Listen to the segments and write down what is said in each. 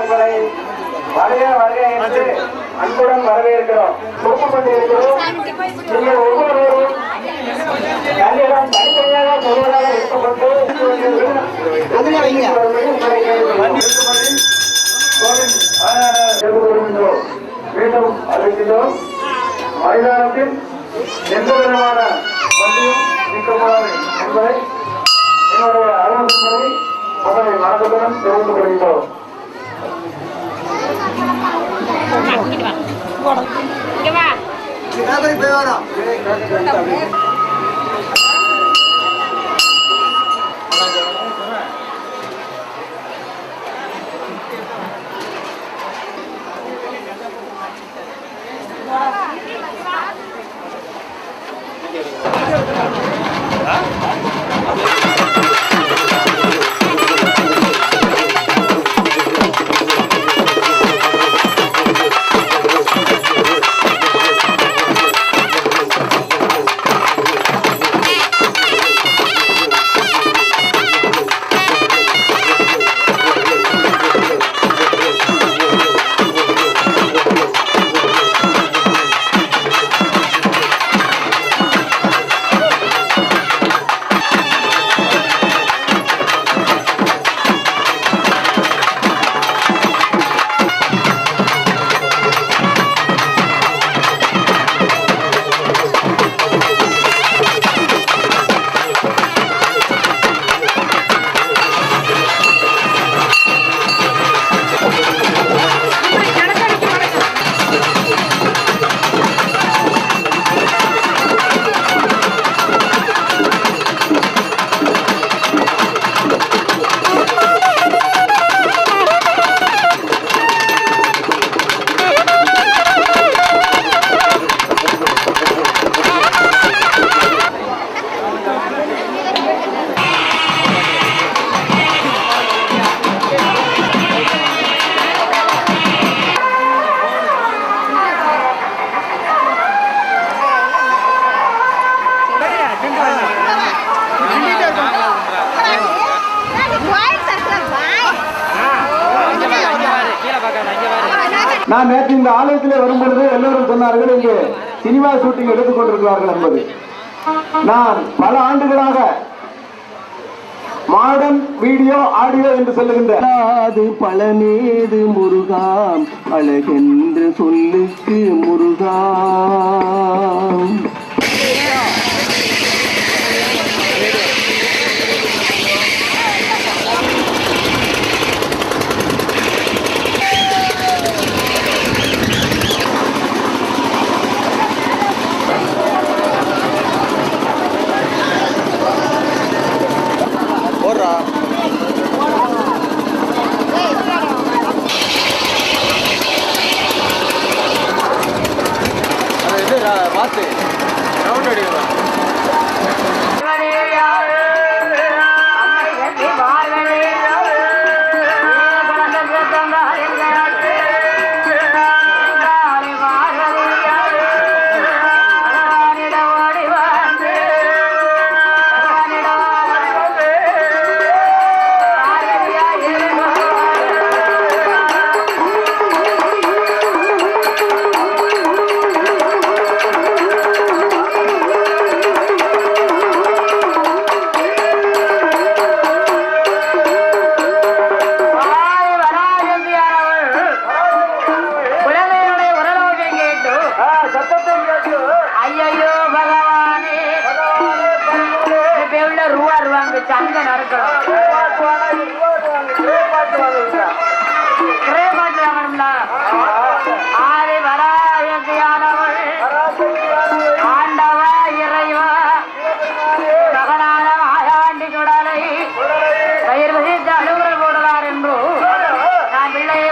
உங்களை அன்புடன் வரவேற்கிறோம். நீங்கள் ஒவ்வொருவரும் தன்னிடம் தனித்தனியாக சொல்வதாக இருக்கப்பட்டு மீண்டும் அறிவிக்கின்றோம். மைதானத்தில் எந்த விதமான வண்டியும் நீக்கப்படாது என்பதை என்னுடைய ஆலோசனை உங்களை வணக்கத்துடன் தெரிவித்துக் கொள்கின்றோம். நான் நேற்று இந்த ஆலயத்திலே வரும்பொழுது எல்லோரும் சொன்னார்கள் இங்கு சினிமா ஷூட்டிங் எடுத்துக் கொண்டிருக்கிறார்கள் என்பது. நான் பல ஆண்டுகளாக மாடர்ன் வீடியோ ஆடியோ என்று சொல்லுகின்ற பழமேது முருகா அழகென்று சொல்லுக்கு முருகா மாத்து உள்ள ரூபா ரூபாங்க சங்க நடக்கணும் கிரேபாட்டு வாங்கணும்னா ஆதி வராயத்தியானவள் ஆண்டவா இறைவா மகனான மாயாண்டி சுடலை பயிர் வசித்து அலுவலர் போடுவார் என்று நான் பிள்ளையை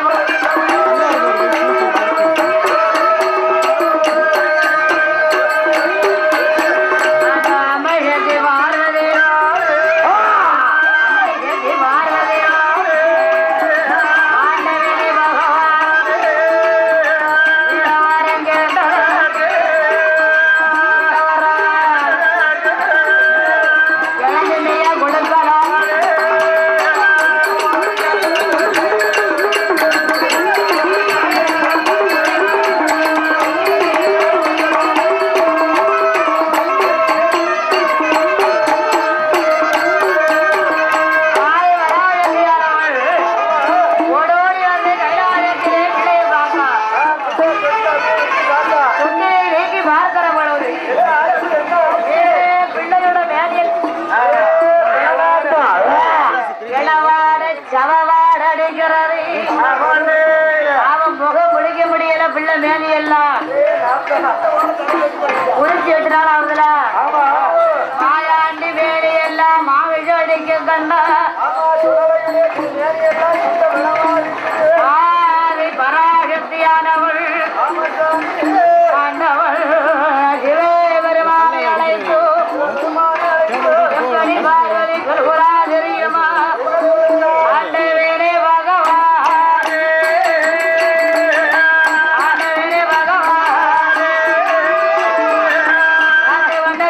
மேனி எல்லாம் உரிச்சு 8 நாள் ஆகுதுல மாயாண்டி வேலி எல்லாம் மாவிழ அடிக்க கண்டா ஆதி பராசக்தியானவள் ஆண்டவள் சிவே பெருமானை அழைத்து எப்படி பார்வதி குருகுரா தெரியுமா ஆண்டவேனே பகவான் எப்படி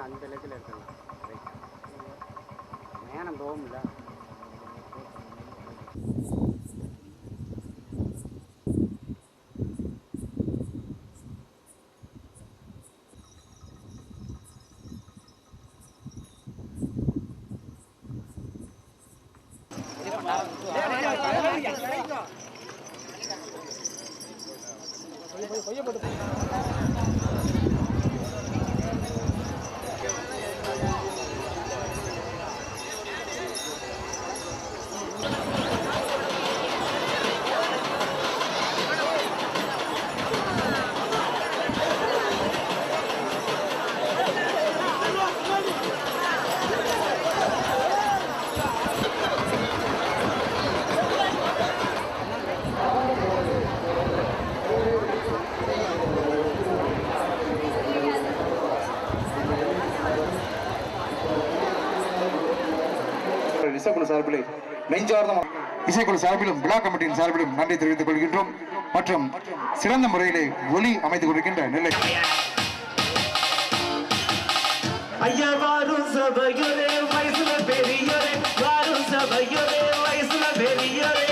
அந்த லெக்கில் எடுத்துடலாம். மேனம் போகும்ல. இசைக்குழு சார்பிலே நெஞ்சார்ந்த இசைக்குழு சார்பிலும் விழா கமிட்டியின் சார்பிலும் நன்றி தெரிவித்துக் கொள்கின்றோம். மற்றும் சிறந்த முறையிலே ஒலி அமைத்துக் கொண்டிருக்கின்ற நெல்லை ஐயா வாரும் சபையோரே வயசுல பெரியோரே, வாரும் சபையோரே வயசுல பெரியோரே,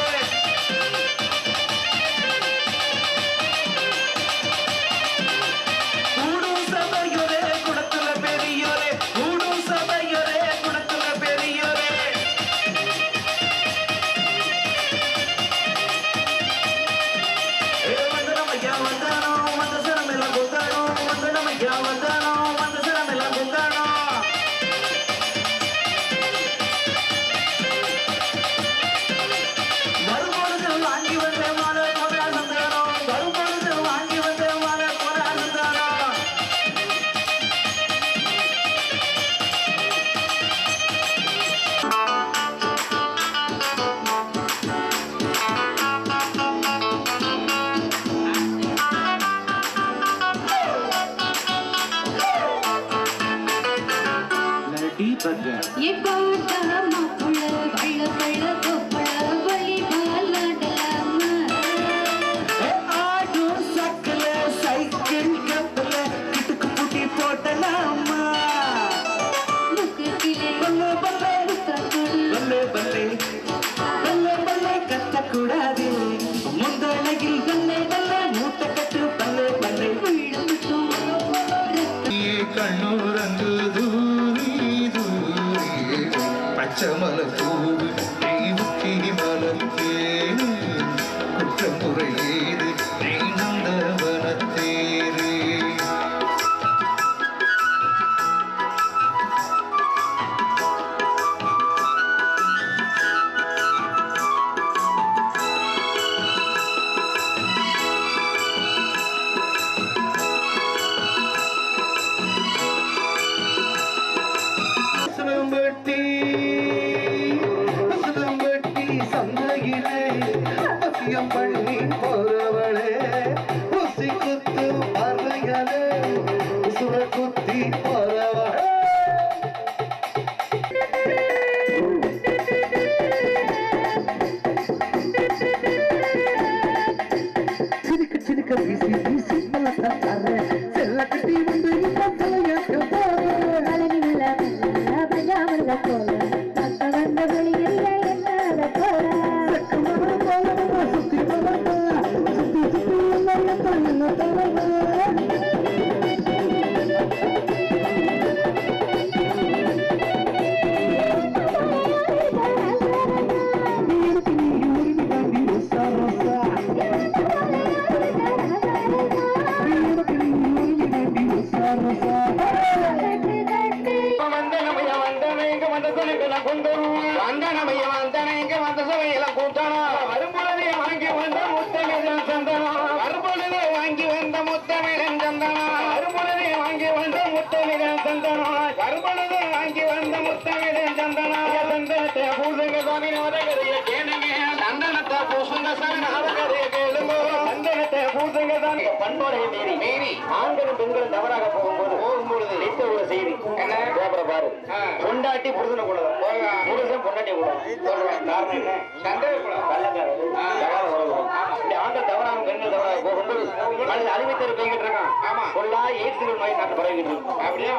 கூடும் சபையோரே குடத்துல பெரியோரே, கூடும் சபையோரே குடத்துல பெரியோரே, வந்தனம் ஐயா வந்தானோ வந்த சரம் எல்லாம் கொண்டானோ, வந்தனம் ஐயா வந்தானோ வந்த சரம் எல்லாம் கொண்டானோ, வரும்பொழுது வாங்கி வந்த மாலை போனா சந்தானோ, வரும்பொழுது வாங்கி வந்த மாலை போனா சந்தானோ, நடி பங்க ये पाटा मापुळ वळ वळ गोपळ वळी बालडलम ஆடு சக்கல சைக்கிள் கப்பல கிட்டுக்கு புட்டி போட்டலாமா, मुककिले பல்லே பல்லே मुककुल பல்லே பல்லே பல்லே பல்லே கத்தக்கூடாது, முந்தனையில் பல்லே பல்லே மூட்டை கட்டு பல்லே பல்லே उळुटो கண்ணூரங்கு தூரி தூரி பச்சமல பூவு நீவுக்கி மலத்தேனு குற்றமுறையீது நீ நந்தவனத்தேரே வட்டி சந்தையிலே பசியம் பண்ணி போறவளே, ஊசி குத்து மறைகளே சுர குத்தி போறவளே, சிரிக்க சிரிக்க வீசி வீசி செல்ல கட்டி வந்து தலையாக்க போறேன், அலனில பஜாமல கோல பக்க வந்த வெளியில என்னட கோல சுத்தி சுத்தி சுத்தி வந்தனமைய வந்தனைங்க வந்த சனைக்கெல்லாம் கொண்டரும், வந்தனமைய வந்தனைங்க வந்த சபையெல்லாம் கூட்டணும், வரும்பொழுதே வாங்கி வந்த முத்தமிழன் சந்தனம், வரும்பொழுதே வாங்கி வந்த முத்தமிழன் சந்தனம், வரும்பொழுதே வாங்கி வந்த முத்தமிழன் சந்தனம், வரும்பொழுதே வாங்கி வந்த முத்தமிழன் சந்தனம், சந்தனத்தை பூசுங்க சாமி நவதகரைய கேளுங்க, சந்தனத்தை பூசுங்க சாமி நவதகரைய கேளுங்க, சந்தனத்தை பூசுங்க சாமி. பண்போடைய மீறி ஆண்களும் பெண்களும் தவறாக போகும்பொழுது நித்த ஒரு செய்தி என்ன பேப்பரை பாரு, பொண்டாட்டி புருஷனை கூட புருஷன் பொண்டாட்டி கூட காரணம் என்ன? ஆண்கள் தவறாக பெண்கள் தவறாக போகும்போது மனித அறிவித்தர் போய்கிட்டு இருக்கான். பொல்லா எய்ட்ஸ் நோய் நாட்டு பரவிக்கிட்டு இருக்கு. அப்படியே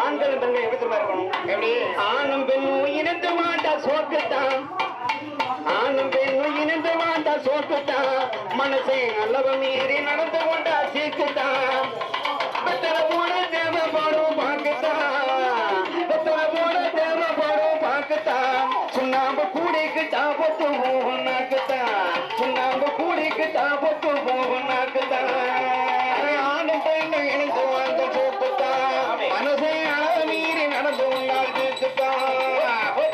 ஆண்கள் பெண்கள் எப்படி திரும்ப இருக்கணும்? எப்படி? ஆணும் பெண்ணும் இணைந்து மாட்டா சோக்குத்தான், ஆணும் பெண்ணும் இணைந்து மாட்டா சோக்குத்தான், மனசை நல்லவ மீறி நடந்து கொண்டா சீக்குத்தான், வெத்தலை போட தேவைப்படும் பாக்குத்தான், வெத்தலை போட தேவைப்படும் பாக்குத்தான், சுண்ணாம்பு கூடிக்கிட்டா பொத்து போகுன்னாக்குத்தான், சுண்ணாம்பு கூடிக்கிட்டா பொத்து போகுன்னாக்குத்தான், ஆணும் பெண்ணும் இணைந்து வாழ்ந்த சோக்குத்தான், மனசை அளவு மீறி நடந்து கொண்டால் சீக்குத்தான்,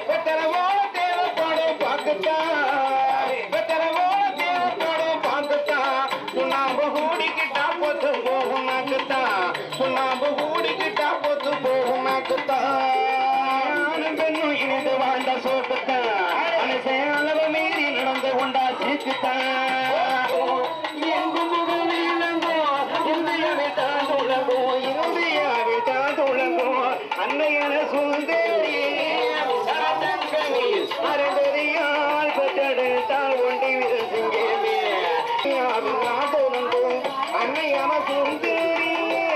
வெத்தலை போட தேவைப்படும் பாக்குத்தான், வெத்தலை போட தேவைப்படும் பாக்குத்தான், சுண்ணாம்பு கூடிக்கிட்டா பொத்து போகுன்னாக்குத்தான், சுண்ணாம்பு கூடிக்கிட்டா பொத்து போகுன்னாக்குத்தான், பெண்ணும் இணைந்து வாழ்ந்த சோட்டுத்தான், மனசை அளவு மீறி நடந்து கொண்டா சீக்குத்தான், எங்கும் முகம் இளங்கோ இந்தியாவை தான் துளங்கோ, இந்தியாவை தான் துளங்கோ, அன்னையான சுந்தரி அறந்தறியால் பெற்றெடுத்தால் ஒண்டி விருதுங்கேமே அன்னையான சுந்தரியே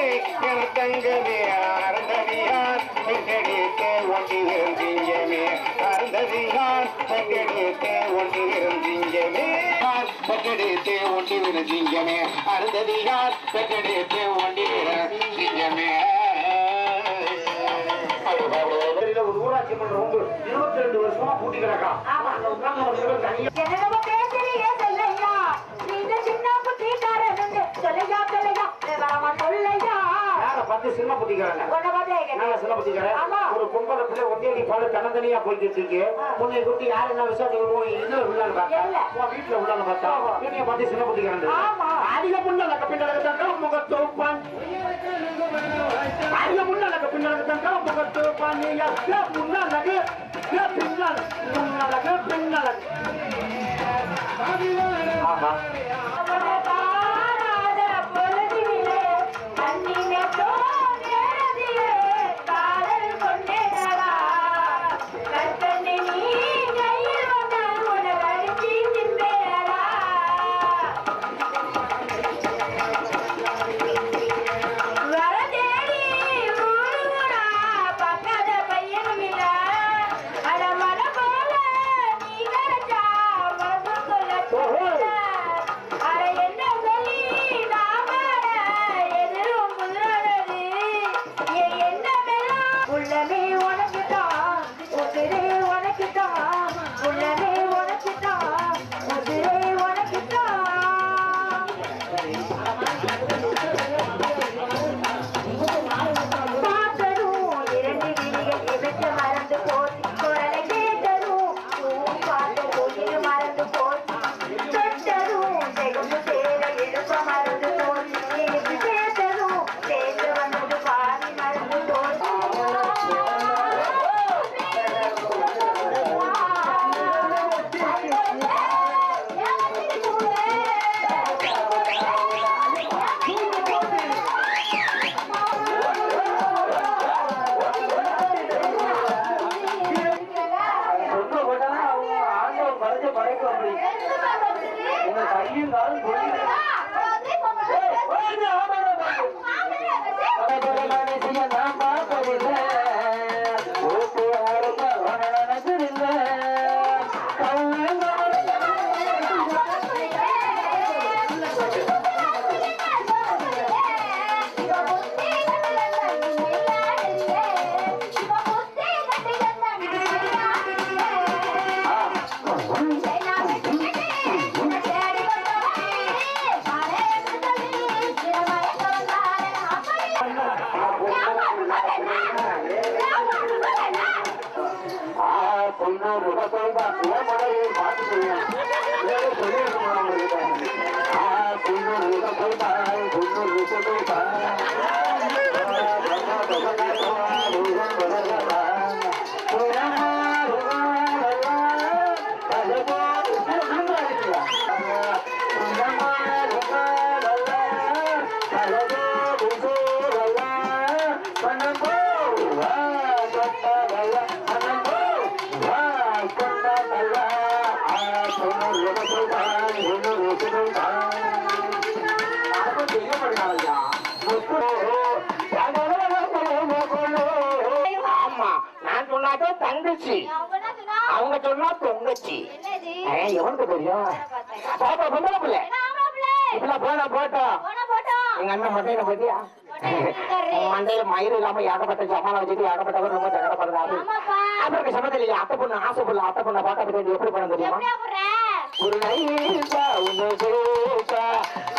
என தங்கமே அறந்தறியால் பெற்றெடுத்தே ஒண்டி விருந்திங்கமே, அறந்தறியால் பெற்றெடுத்தே ஒண்டி விருந்திங்கமே, பெற்றெடுத்தே ஒண்டி விருந்திங்கமே, அறந்தறியால் பெற்றெடுத்தே ஒண்டி விருந்திங்கமே. ஒரு ஊராட்சி மன்ற ரொம்ப 22 வருஷமா பூட்டி கிடக்கா. என்னென்னமோ பேசுறீங்க சொல்லையா, நீங்க சின்ன புத்திக்காரன்னு சொல்லையா சொல்லையா, வேணாமா சொல்லையா. யார பார்த்து சின்ன புத்திக்காரங்க? உன்னை பார்த்தே நான் சின்ன புத்திக்காரன். ஆமா. ஒரு பொம்பளை பிள்ளை ஒத்தையடி பாடு தன்னந்தனியா போயிட்டு இருக்கு. உன்னை கூட்டி யாரு என்ன விஷயம் போய் இதுல உள்ளான்னு பார்த்தா, இல்ல. உன் வீட்டுல உள்ளான்னு பார்த்தா, என்னைய பார்த்து சின்ன புத்திக்காரன். ஆமா. அதிக முன்னலக்க பின்னலக்க முகத்தோப்பான், அதிக முன்னலக்க பின்னலக்க முகத்தோப்பான், முன்னலக்கு பின்னல் முன்னலக்கு பின்னலக்கு. ஆமா. பாராத பொழுதிலே கண்ணிலே தோன்றதிலே காதல் கொண்டேனடா, கற்பனை நீ கையில் வந்தால் உனக்கு அடிச்சு தின்பேடா. வர தேடி ஊரு ஊரா பார்க்காத பையனும் இல்ல, அட மன போல நீ கிடைச்சா மனசுக்குள்ள தோணுல. அட என்ன சொல்லி நாம எதிரும் புதுறது, என் எண்ணமெல்லாம் உள்ளமே உனக்குத்தான், உதிரே உனக்குத்தான், உள்ளமே உனக்குத்தான், உதிரே உனக்குத்தான். பார்த்ததும் 2 விழிகள் எதிர்த்து மறந்து போச்சு, குரலை கேட்டதும் பார்த்ததும் இது மறந்து போச்சு, தொட்டதும் செகுந்து சேர எழுப்ப மறந்து போச்சு, எனக்கு சேர்த்ததும் சேர்ந்து வந்தது பாதி மறந்து போச்சு. ஐயா சொன்னாக்க தங்கச்சி, அவங்க சொன்னா பொங்கச்சி. எவனுக்கு தெரியும்? பாப்பா பொம்பளை பிள்ளை. இப்பெல்லாம் போட்டோம். எங்க அண்ணன் மண்டையில பத்தியா மண்டையில மயிறு இல்லாம ஏகப்பட்ட ஜமால வச்சுட்டு ஏகப்பட்டவர் ரொம்ப தகடப்படுறாரு. அவருக்கு சமத்தில் இல்லையா? அத்தை பொண்ணு ஆசை பொண்ணு, அத்தை பொண்ணை பார்க்க பத்தி எப்படி பண்ண தெரியுமா? ஒரு நைசா ஒண்ணு சேசா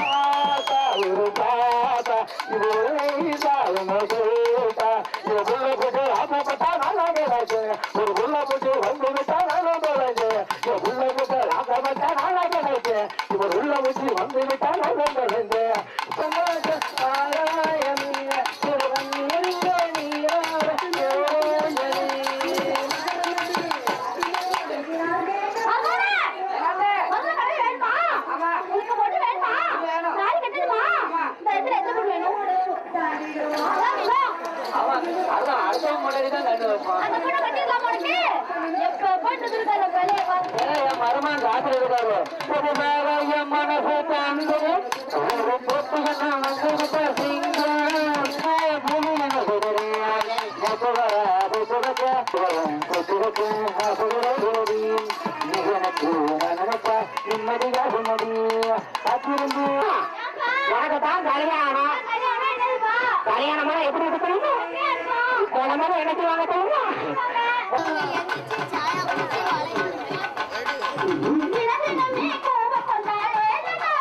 ஆசா ஒரு பாசா இது ஒரு நைசா ஒண்ணு சேசா இது புள்ள போட்டு ஆசைப்பட்டா நல்லா கிடைச்சு ஒரு புள்ள போட்டு வந்து விட்டா நல்லா கிடைச்சு இது புள்ள போட்டு ஆசைப்பட்டா நல்லா கிடைச்சு இவர் உள்ள வச்சு வந்து விட்டா நல்லா கிடைச்சு மரமான் ராத்திரி இருக்காரு மனசு உனக்குதான் கல்யாணம். கல்யாணமா எப்படி இருக்கணும்? போன மாதிரி எனக்கு வாங்க தெரியுமா?